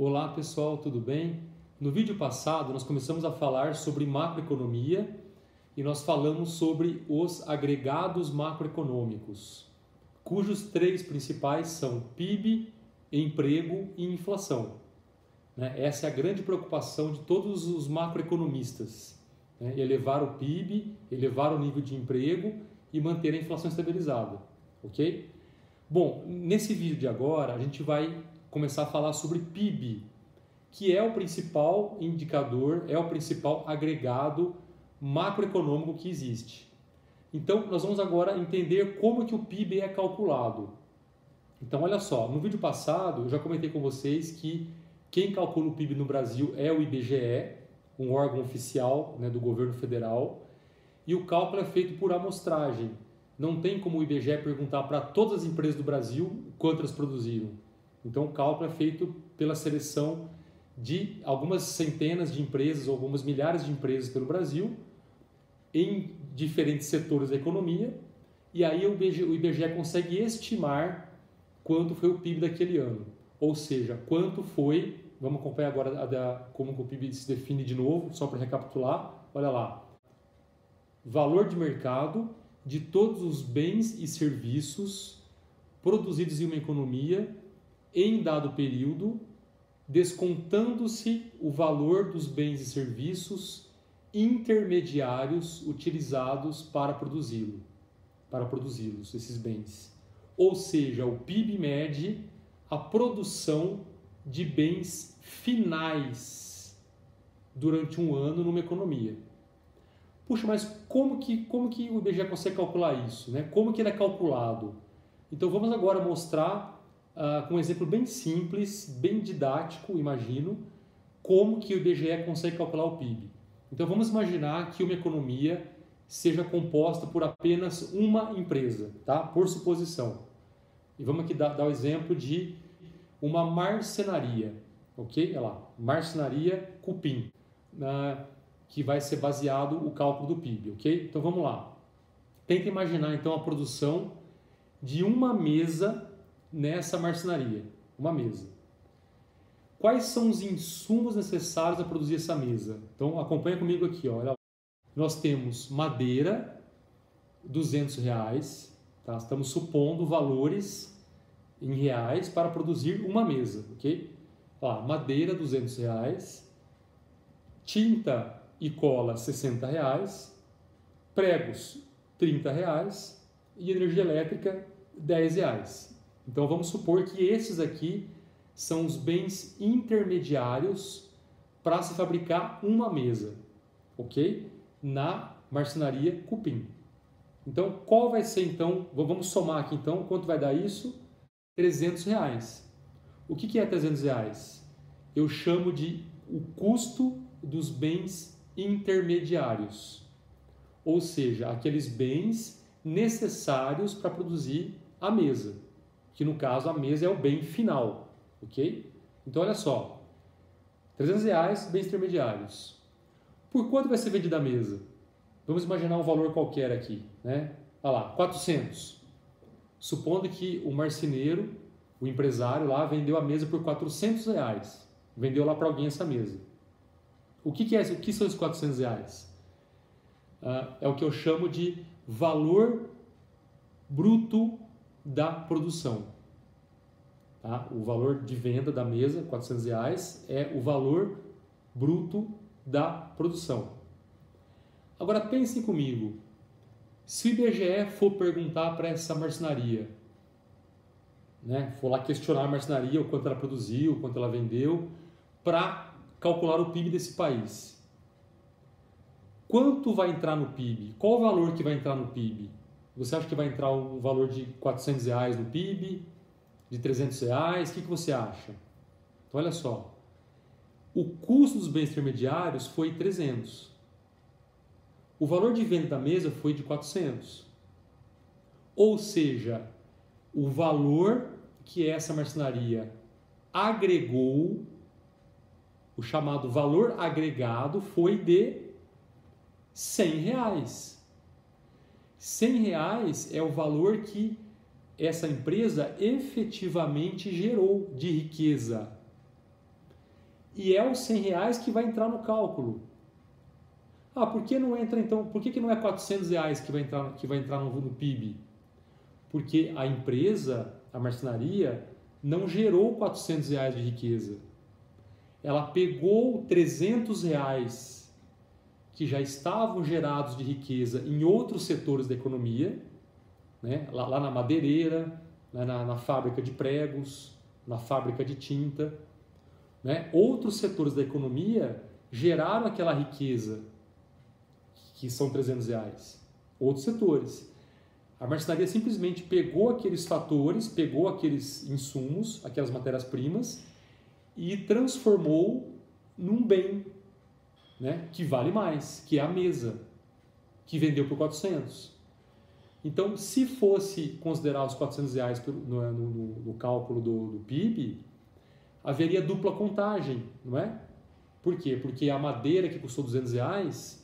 Olá pessoal, tudo bem? No vídeo passado nós começamos a falar sobre macroeconomia e nós falamos sobre os agregados macroeconômicos, cujos três principais são PIB, emprego e inflação. Essa é a grande preocupação de todos os macroeconomistas, elevar o PIB, elevar o nível de emprego e manter a inflação estabilizada, ok? Bom, nesse vídeo de agora a gente vai começar a falar sobre PIB, que é o principal indicador, é o principal agregado macroeconômico que existe. Então, nós vamos agora entender como que o PIB é calculado. Então, olha só, no vídeo passado eu já comentei com vocês que quem calcula o PIB no Brasil é o IBGE, um órgão oficial, do governo federal, e o cálculo é feito por amostragem. Não tem como o IBGE perguntar para todas as empresas do Brasil quanto elas produziram. Então, o cálculo é feito pela seleção de algumas centenas de empresas, ou algumas milhares de empresas pelo Brasil, em diferentes setores da economia, e aí o IBGE consegue estimar quanto foi o PIB daquele ano. Ou seja, quanto foi, vamos acompanhar agora como o PIB se define de novo, só para recapitular, olha lá, valor de mercado de todos os bens e serviços produzidos em uma economia em dado período, descontando-se o valor dos bens e serviços intermediários utilizados para produzi-los, esses bens. Ou seja, o PIB mede a produção de bens finais durante um ano numa economia. Puxa, mas como que o IBGE consegue calcular isso? Como que ele é calculado? Então vamos agora mostrar com um exemplo bem simples, bem didático, imagino, como que o IBGE consegue calcular o PIB. Então vamos imaginar que uma economia seja composta por apenas uma empresa, tá? Por suposição. E vamos aqui dar o exemplo de uma marcenaria, ok? Olha lá, marcenaria Cupim, que vai ser baseado o cálculo do PIB, ok? Então vamos lá. Tenta imaginar então a produção de uma mesa nessa marcenaria, uma mesa. Quais são os insumos necessários a produzir essa mesa? Então acompanha comigo aqui, ó. Olha lá. Nós temos madeira, R$200, tá? Estamos supondo valores em reais para produzir uma mesa, ok? Ó, madeira, R$200, tinta e cola, R$60, pregos, R$30 e energia elétrica, R$10. Então vamos supor que esses aqui são os bens intermediários para se fabricar uma mesa, ok? Na marcenaria Cupim. Então qual vai ser então, vamos somar aqui então, quanto vai dar isso? R$300. O que é R$300? Eu chamo de o custo dos bens intermediários, ou seja, aqueles bens necessários para produzir a mesa, que no caso a mesa é o bem final, ok? Então olha só, R$300, bens intermediários. Por quanto vai ser vendida a mesa? Vamos imaginar um valor qualquer aqui, Olha lá, 400. Supondo que o marceneiro, o empresário lá, vendeu a mesa por R$400. Vendeu lá para alguém essa mesa. O que são esses R$400? É o que eu chamo de valor bruto da produção. Tá? O valor de venda da mesa, R$400, é o valor bruto da produção. Agora pensem comigo, se o IBGE for perguntar para essa marcenaria, for lá questionar a marcenaria, o quanto ela produziu, o quanto ela vendeu, para calcular o PIB desse país. Quanto vai entrar no PIB? Qual o valor que vai entrar no PIB? Você acha que vai entrar um valor de R$400 no PIB? De R$300? O que você acha? Então, olha só. O custo dos bens intermediários foi 300. O valor de venda da mesa foi de 400. Ou seja, o valor que essa marcenaria agregou, o chamado valor agregado, foi de R$100. R$100 é o valor que essa empresa efetivamente gerou de riqueza. E é os R$ 100 que vai entrar no cálculo. Ah, por que não entra então? Por que não é R$ 400 que vai entrar no PIB? Porque a empresa, a marcenaria, não gerou R$ 400 de riqueza. Ela pegou R$ 300 que já estavam gerados de riqueza em outros setores da economia, né? Lá na madeireira, né? na fábrica de pregos, na fábrica de tinta, né? Outros setores da economia geraram aquela riqueza que são R$ 300. Outros setores. A marcenaria simplesmente pegou aqueles fatores, pegou aqueles insumos, aquelas matérias-primas e transformou num bem, né, que vale mais, que é a mesa, que vendeu por 400. Então, se fosse considerar os R$ 400 no cálculo do PIB, haveria dupla contagem, não é? Por quê? Porque a madeira que custou R$ 200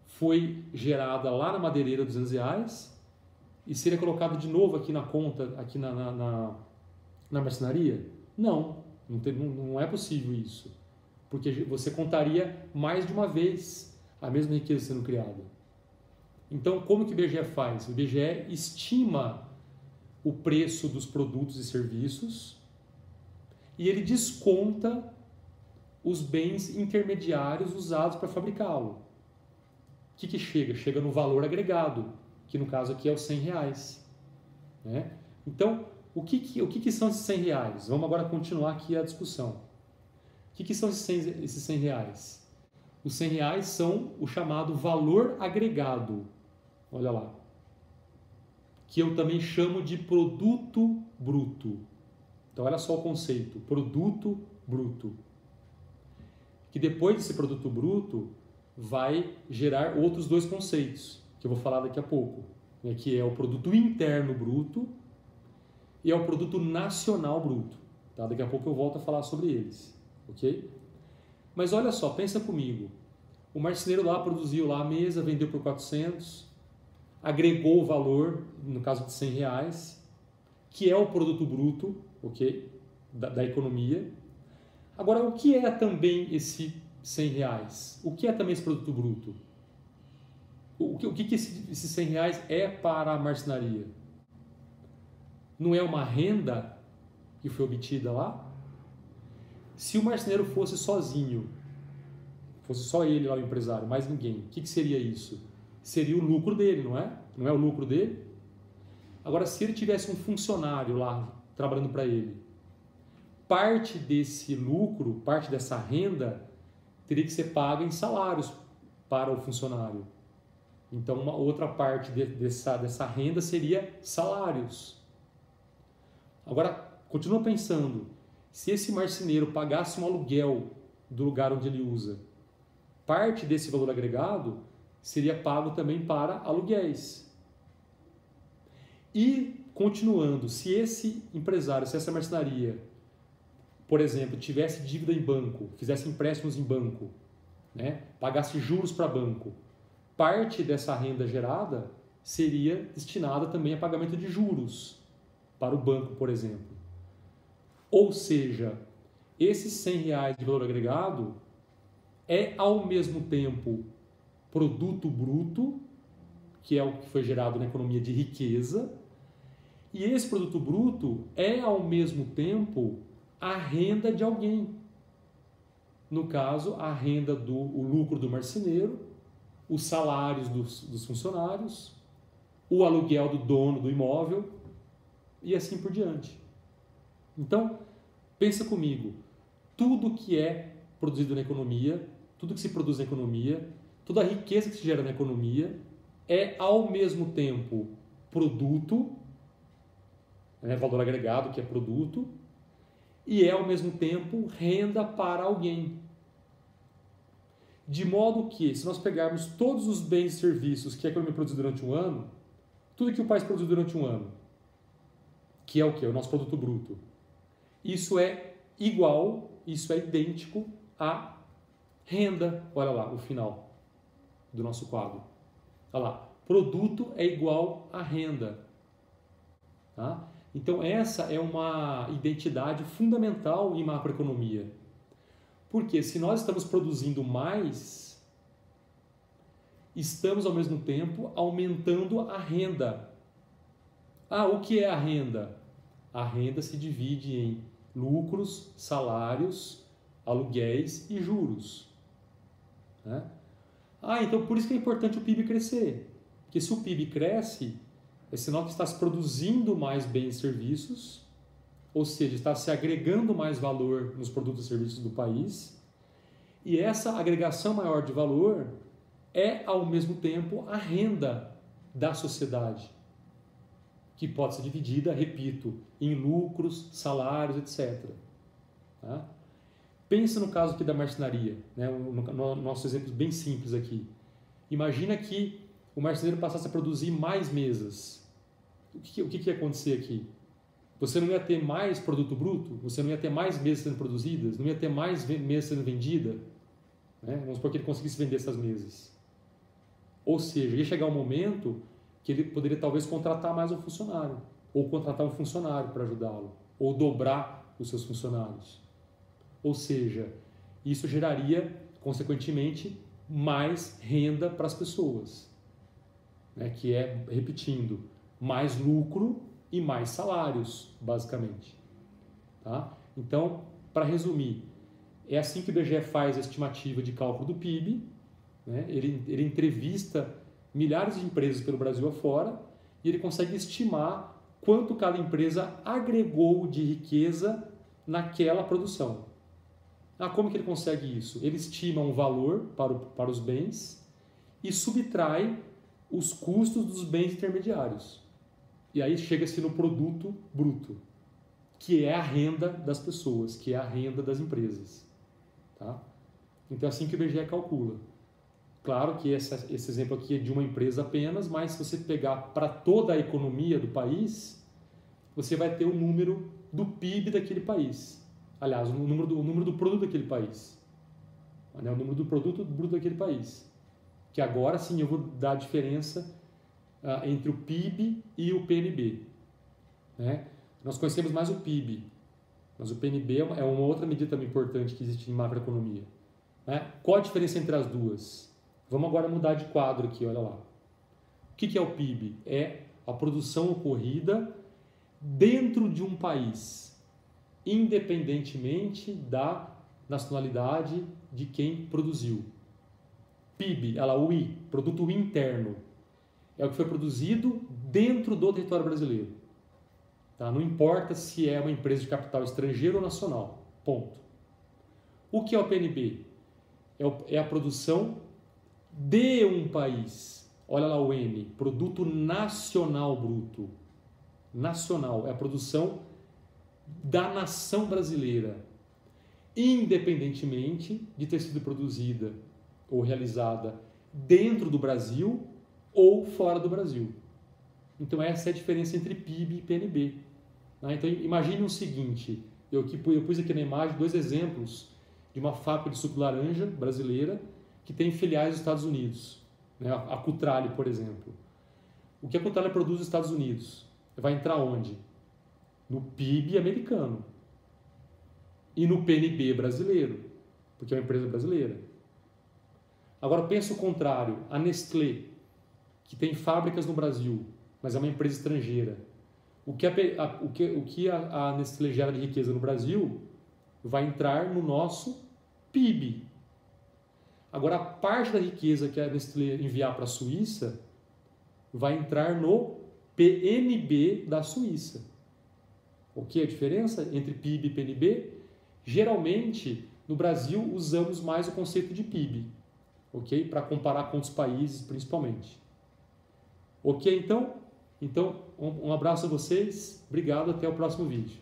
foi gerada lá na madeireira R$ 200 e seria colocada de novo aqui na conta, aqui na marcenaria? Não é possível isso. Porque você contaria mais de uma vez a mesma riqueza sendo criada. Então, como que o IBGE faz? O IBGE estima o preço dos produtos e serviços e ele desconta os bens intermediários usados para fabricá-lo. O que chega? Chega no valor agregado, que no caso aqui é os R$ 100. Né? Então, o que são esses R$ 100? Vamos agora continuar aqui a discussão. O que são esses R$ 100? Os R$ 100 são o chamado valor agregado. Olha lá. Que eu também chamo de produto bruto. Então, olha só o conceito. Produto bruto. Que depois desse produto bruto vai gerar outros dois conceitos, que eu vou falar daqui a pouco. Né? Que é o produto interno bruto e é o produto nacional bruto. Tá? Daqui a pouco eu volto a falar sobre eles. Ok? Mas olha só, pensa comigo. O marceneiro lá produziu lá a mesa, vendeu por 400, agregou o valor, no caso de R$ 100, que é o produto bruto, ok? Da economia. Agora, o que é também esse R$ 100? O que é também esse produto bruto? O que esses R$ 100 é para a marcenaria? Não é uma renda que foi obtida lá? Se o marceneiro fosse sozinho, fosse só ele lá o empresário, mais ninguém, o que seria isso? Seria o lucro dele, não é? Não é o lucro dele? Agora, se ele tivesse um funcionário lá trabalhando para ele, parte desse lucro, parte dessa renda, teria que ser paga em salários para o funcionário. Então, uma outra parte dessa renda seria salários. Agora, continua pensando, se esse marceneiro pagasse um aluguel do lugar onde ele usa, parte desse valor agregado seria pago também para aluguéis. E, continuando, se esse empresário, se essa marcenaria, por exemplo, tivesse dívida em banco, fizesse empréstimos em banco, né, pagasse juros para banco, parte dessa renda gerada seria destinada também a pagamento de juros para o banco, por exemplo. Ou seja, esses R$ 100 de valor agregado é ao mesmo tempo produto bruto, que é o que foi gerado na economia de riqueza, e esse produto bruto é ao mesmo tempo a renda de alguém. No caso, a renda o lucro do marceneiro, os salários dos funcionários, o aluguel do dono do imóvel e assim por diante. Então, pensa comigo, tudo que é produzido na economia, tudo que se produz na economia, toda a riqueza que se gera na economia é ao mesmo tempo produto, né, valor agregado, que é produto, e é ao mesmo tempo renda para alguém. De modo que, se nós pegarmos todos os bens e serviços que a economia produziu durante um ano, tudo que o país produziu durante um ano, que é o quê? O nosso produto bruto. Isso é igual, isso é idêntico à renda. Olha lá, o final do nosso quadro. Olha lá, produto é igual à renda. Tá? Então, essa é uma identidade fundamental em macroeconomia. Porque se nós estamos produzindo mais, estamos ao mesmo tempo aumentando a renda. O que é a renda? A renda se divide em lucros, salários, aluguéis e juros. Né? Então por isso que é importante o PIB crescer. Porque se o PIB cresce, é sinal que está se produzindo mais bens e serviços, ou seja, está se agregando mais valor nos produtos e serviços do país. E essa agregação maior de valor é, ao mesmo tempo, a renda da sociedade, que pode ser dividida, repito, em lucros, salários, etc. Tá? Pensa no caso aqui da marcenaria, né? No nosso exemplo bem simples aqui. Imagina que o marceneiro passasse a produzir mais mesas. O que ia acontecer aqui? Você não ia ter mais produto bruto? Você não ia ter mais mesas sendo produzidas? Não ia ter mais mesas sendo vendidas? Né? Vamos supor que ele conseguisse vender essas mesas. Ou seja, ia chegar um momento que ele poderia talvez contratar mais um funcionário, ou contratar um funcionário para ajudá-lo, ou dobrar os seus funcionários. Ou seja, isso geraria, consequentemente, mais renda para as pessoas, né? Que é, repetindo, mais lucro e mais salários, basicamente. Tá? Então, para resumir, é assim que o IBGE faz a estimativa de cálculo do PIB, né? Ele entrevista milhares de empresas pelo Brasil afora e ele consegue estimar quanto cada empresa agregou de riqueza naquela produção. Como que ele consegue isso? Ele estima um valor para os bens e subtrai os custos dos bens intermediários. E aí chega-se no produto bruto, que é a renda das pessoas, que é a renda das empresas. Tá? Então é assim que o IBGE calcula. Claro que esse exemplo aqui é de uma empresa apenas, mas se você pegar para toda a economia do país, você vai ter o número do PIB daquele país. Aliás, o número do produto daquele país. O número do produto bruto daquele país. Que agora sim eu vou dar a diferença entre o PIB e o PNB. Né? Nós conhecemos mais o PIB, mas o PNB é uma outra medida também importante que existe em macroeconomia. Né? Qual a diferença entre as duas? Vamos agora mudar de quadro aqui, olha lá. O que é o PIB? É a produção ocorrida dentro de um país, independentemente da nacionalidade de quem produziu. PIB, o I, produto interno, é o que foi produzido dentro do território brasileiro. Tá? Não importa se é uma empresa de capital estrangeiro ou nacional. Ponto. O que é o PNB? É a produção de um país. Olha lá o N, produto nacional bruto. Nacional, é a produção da nação brasileira, independentemente de ter sido produzida ou realizada dentro do Brasil ou fora do Brasil. Então essa é a diferença entre PIB e PNB. Então imagine o seguinte, eu pus aqui na imagem 2 exemplos de uma fábrica de suco de laranja brasileira que tem filiais nos Estados Unidos. A Cutrale, por exemplo. O que a Cutrale produz nos Estados Unidos? Vai entrar onde? No PIB americano. E no PNB brasileiro, porque é uma empresa brasileira. Agora pensa o contrário, a Nestlé, que tem fábricas no Brasil, mas é uma empresa estrangeira. O que a Nestlé gera de riqueza no Brasil vai entrar no nosso PIB. Agora, a parte da riqueza que a Nestlé enviar para a Suíça vai entrar no PNB da Suíça. O que é a diferença entre PIB e PNB? Geralmente, no Brasil, usamos mais o conceito de PIB, ok? Para comparar com outros países, principalmente. Ok, então? Então, um abraço a vocês. Obrigado, até o próximo vídeo.